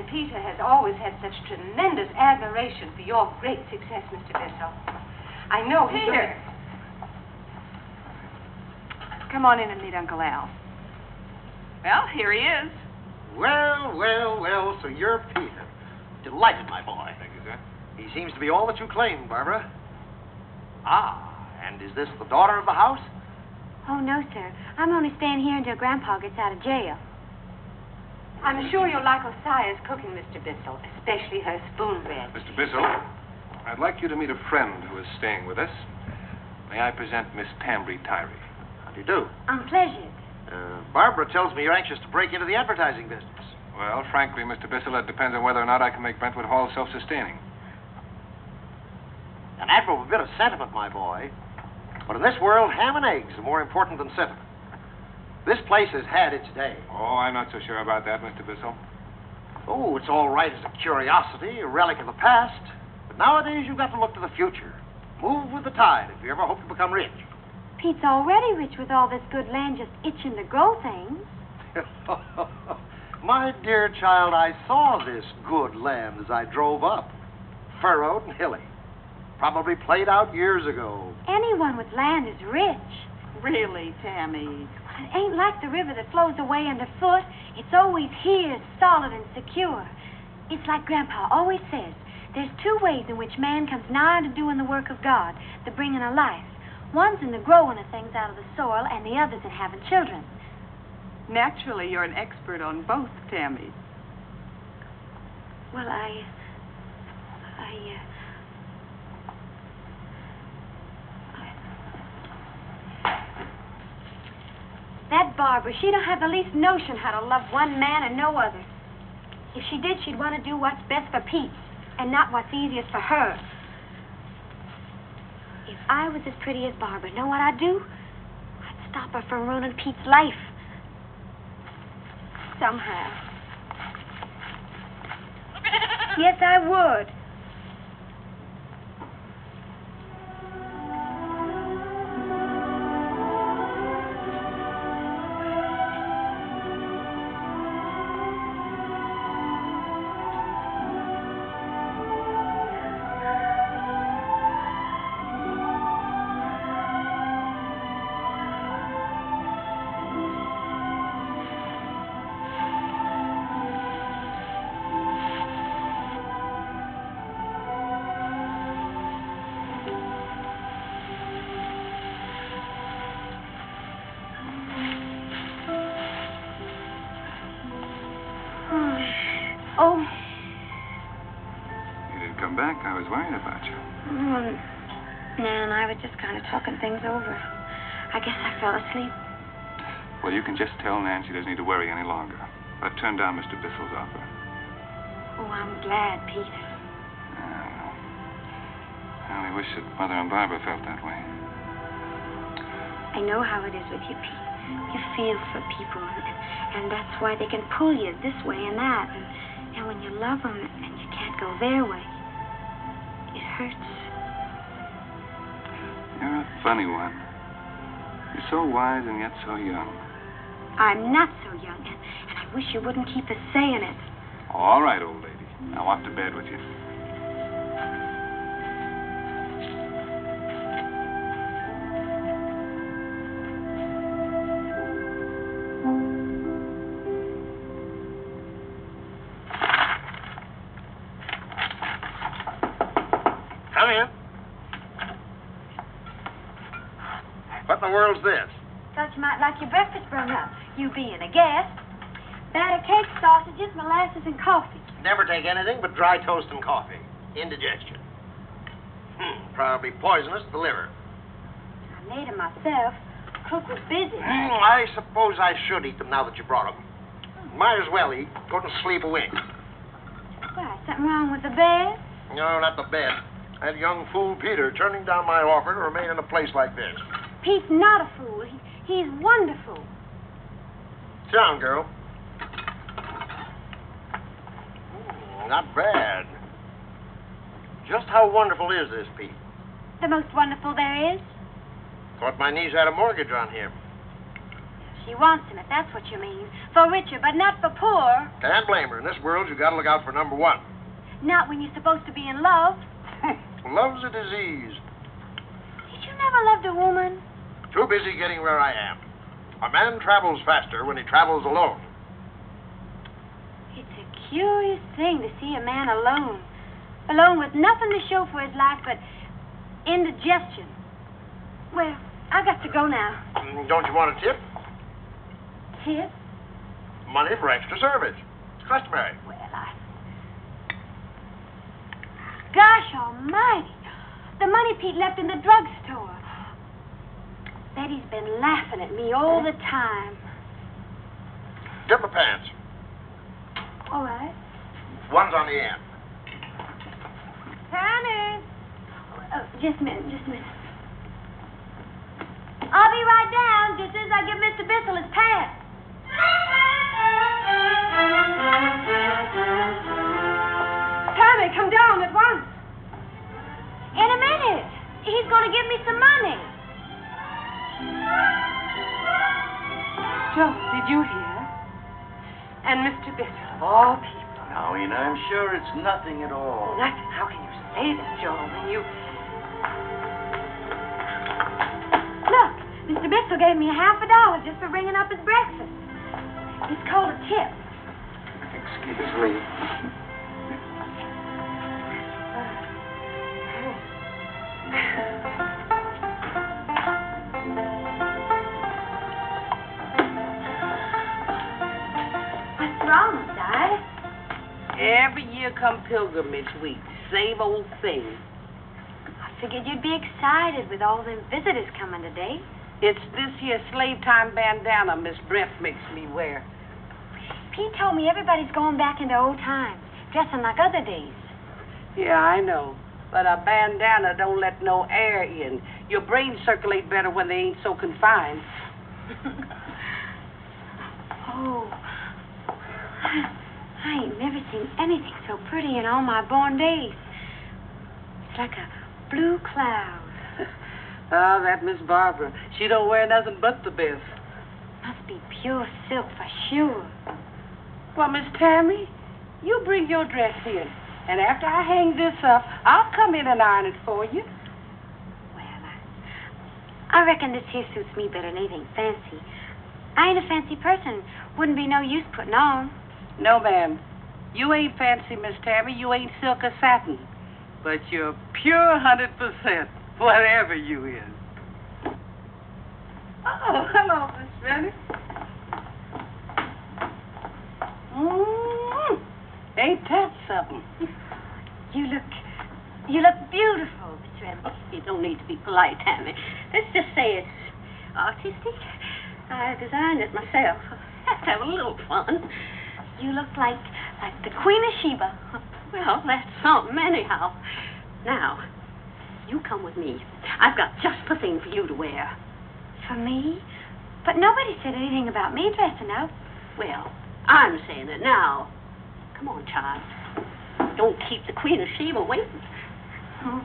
And Peter has always had such tremendous admiration for your great success, Mr. Bissell. I know Peter! Come on in and meet Uncle Al. Well, here he is. Well, well, well, so you're Peter. Delighted, my boy. Thank you, sir. He seems to be all that you claim, Barbara. Ah, and is this the daughter of the house? Oh, no, sir. I'm only staying here until Grandpa gets out of jail. I'm sure you'll like Osiah's cooking, Mr. Bissell, especially her spoon bread. Mr. Bissell, I'd like you to meet a friend who is staying with us. May I present Miss Pambry Tyree? How do you do? I'm pleasured. Barbara tells me you're anxious to break into the advertising business. Well, frankly, Mr. Bissell, it depends on whether or not I can make Brentwood Hall self-sustaining. An admirable bit of sentiment, my boy. But in this world, ham and eggs are more important than sentiment. This place has had its day. Oh, I'm not so sure about that, Mr. Bissell. Oh, it's all right as a curiosity, a relic of the past. But nowadays, you've got to look to the future. Move with the tide if you ever hope to become rich. Pete's already rich with all this good land just itching to grow things. My dear child, I saw this good land as I drove up. Furrowed and hilly. Probably played out years ago. Anyone with land is rich. Really, Tammy? It ain't like the river that flows away underfoot. It's always here, solid and secure. It's like Grandpa always says. There's two ways in which man comes nigh to doing the work of God, the bringing of life. One's in the growing of things out of the soil, and the other's in having children. Naturally, you're an expert on both, Tammy. Well, That Barbara, she don't have the least notion how to love one man and no other. If she did, she'd want to do what's best for Pete, and not what's easiest for her. If I was as pretty as Barbara, know what I'd do? I'd stop her from ruining Pete's life. Somehow. Yes, I would. Oh. You didn't come back. I was worried about you. Nan, I was just kind of talking things over. I guess I fell asleep. Well, you can just tell Nan she doesn't need to worry any longer. I turned down Mr. Bissell's offer. Oh, I'm glad, Pete. I only wish that Mother and Barbara felt that way. I know how it is with you, Pete. You feel for people, and that's why they can pull you this way and that. And when you love them and you can't go their way, it hurts. You're a funny one. You're so wise and yet so young. I'm not so young, and I wish you wouldn't keep us saying it. All right, old lady. Now off to bed with you. Come in. What in the world's this? Thought you might like your breakfast brung up, you being a guest. Batter cake, sausages, molasses, and coffee. Never take anything but dry toast and coffee. Indigestion. Probably poisonous to the liver. I made them myself. Cook was busy. I suppose I should eat them now that you brought them. Might as well eat. Couldn't sleep a wink. Why, something wrong with the bed? No, not the bed. That young fool Peter turning down my offer to remain in a place like this. Pete's not a fool. He's wonderful. Sit down, girl. Not bad. Just how wonderful is this, Pete? The most wonderful there is. Thought my niece had a mortgage on him. she wants him, if that's what you mean. For richer, but not for poor. Can't blame her. In this world, you gotta look out for number one. Not when you're supposed to be in love. Love's a disease. Did you never loved a woman? Too busy getting where I am. A man travels faster when he travels alone. It's a curious thing to see a man alone. Alone with nothing to show for his life but indigestion. Well, I got to go now. Don't you want a tip? Tip? Money for extra service. It's customary. Well, Gosh almighty! The money Pete left in the drugstore. Betty's been laughing at me all the time. Dip my pants. All right. One's on the end. Tammy! Just a minute. I'll be right down just as I give Mr. Bissell his pants. Tammy, come down at once. In a minute. He's going to give me some money. Joe, did you hear? And Mr. Bissell, of all people. Now, Ina, I'm sure it's nothing at all. Nothing. How can you say that, Joe, when you... Look, Mr. Bissell gave me $50 just for bringing up his breakfast. It's called a tip. Excuse me. What's wrong, Di? Every year come pilgrimage week. Same old thing. I figured you'd be excited with all them visitors coming today. It's this here slave time bandana Miss Brent makes me wear. Pete told me everybody's going back into old times, dressing like other days. Yeah, I know. But a bandana don't let no air in. Your brains circulate better when they ain't so confined. Oh, I ain't never seen anything so pretty in all my born days. It's like a blue cloud. Oh, that Miss Barbara. She don't wear nothing but the best. Must be pure silk for sure. Well, Miss Tammy, you bring your dress in. And after I hang this up, I'll come in and iron it for you. Well, I reckon this here suits me better than anything fancy. I ain't a fancy person. Wouldn't be no use putting on. No, ma'am. You ain't fancy, Miss Tammy. You ain't silk or satin. But you're pure 100%, whatever you is. Oh, hello, Miss Brennan. Ain't that something? You look beautiful, Miss Reynolds. You don't need to be polite, Tammy. Let's just say it's artistic. I designed it myself. Have to have a little fun. You look like the Queen of Sheba. Well, that's something anyhow. Now, you come with me. I've got just the thing for you to wear. For me? But nobody said anything about me dressing up. Well, I'm saying it now. Come on, child. Don't keep the Queen of Sheba waiting. Oh.